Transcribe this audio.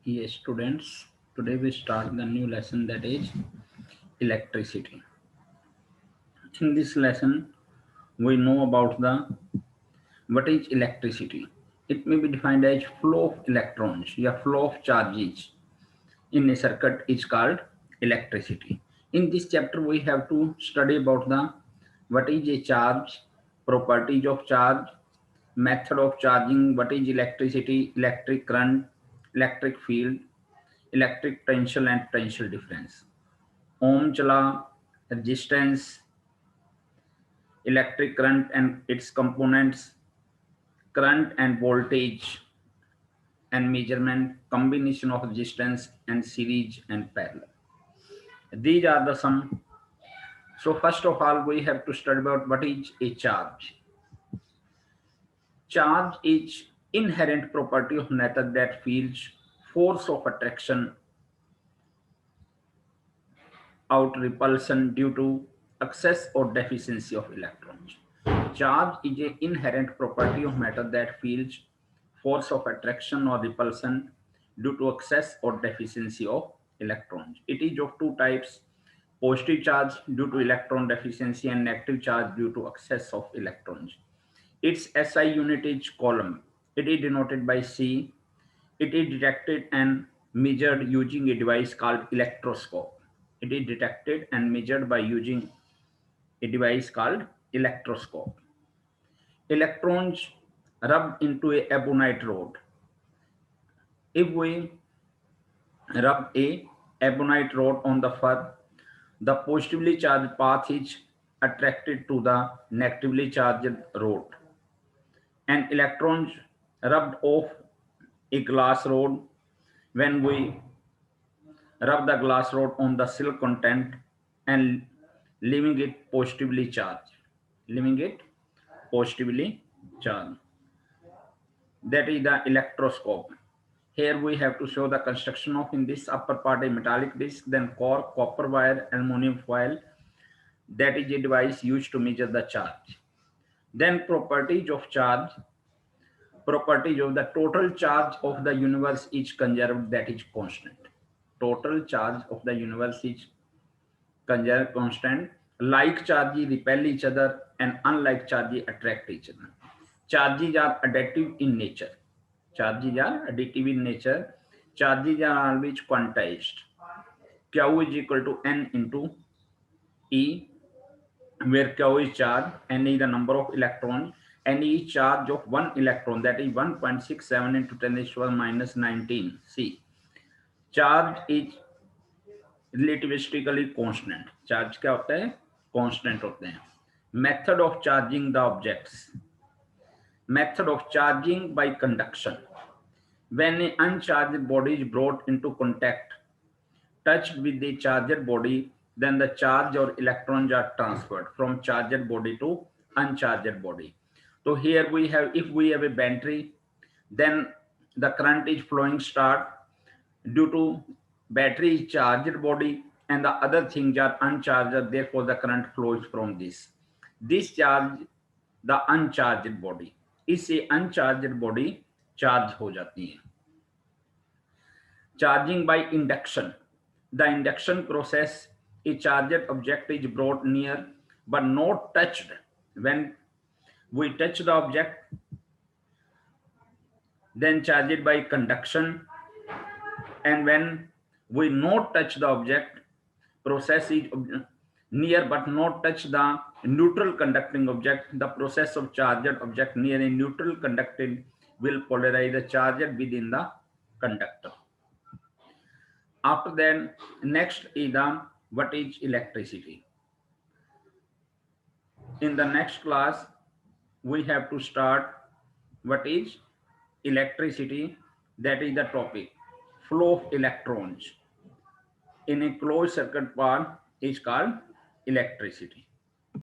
Yes, students, today we start the new lesson, that is electricity. In this lesson, we know about the what is electricity. It may be defined as flow of electrons or flow of charges in a circuit is called electricity. In this chapter, we have to study about the what is a charge, properties of charge, method of charging, what is electricity, electric current, electric field, electric potential and potential difference, Ohm's law, resistance, electric current and its components, current and voltage and measurement, combination of resistance and series and parallel. These are the some. So first of all, we have to study about what is a charge. Charge is inherent property of matter that feels force of attraction out repulsion due to excess or deficiency of electrons. Charge is an inherent property of matter that feels force of attraction or repulsion due to excess or deficiency of electrons. It is of two types: positive charge due to electron deficiency and negative charge due to excess of electrons. Its SI unit is coulomb. It is denoted by C. It is detected and measured using a device called electroscope. It is detected and measured by using a device called electroscope. Electrons rub into a ebonite rod. If we rub a ebonite rod on the fur, the positively charged path is attracted to the negatively charged rod, and electrons rubbed off a glass rod. When we rub the glass rod on the silk content and leaving it positively charged, leaving it positively charged. That is the electroscope. Here we have to show the construction of, in this upper part, a metallic disc, then core, copper wire, aluminum foil. That is a device used to measure the charge. Then properties of charge. Properties of the total charge of the universe is conserved, that is constant. Total charge of the universe is conserved constant. Like charges repel each other and unlike charges attract each other. Charges are additive in nature. Charges are additive in nature. Charges are always quantized. Q is equal to N into E, where Q is charge, N is the number of electrons, and E is charge of one electron, that is 1.67 into 10 to the power minus 19 C. Charge is relativistically constant. Charge क्या होता है? Constant होते हैं. Method of charging the objects. Method of charging by conduction. When an uncharged body is brought into contact, touched with the charged body, then the charge or electrons are transferred from charged body to uncharged body. So here we have, if we have a battery, then the current is flowing start due to battery is charged body and the other things are uncharged, therefore the current flows from this charge the uncharged body, इससे uncharged body charge हो जाती है. Charging by induction. The induction process, a charged object is brought near but not touched. When we touch the object, then charged by conduction, and when we not touch the object, process is near but not touch the neutral conducting object. The process of charged object near a neutral conducting will polarize the charged within the conductor. After that, next is the what is electricity. In the next class, we have to start what is electricity. That is the topic, flow of electrons in a closed circuit path is called electricity.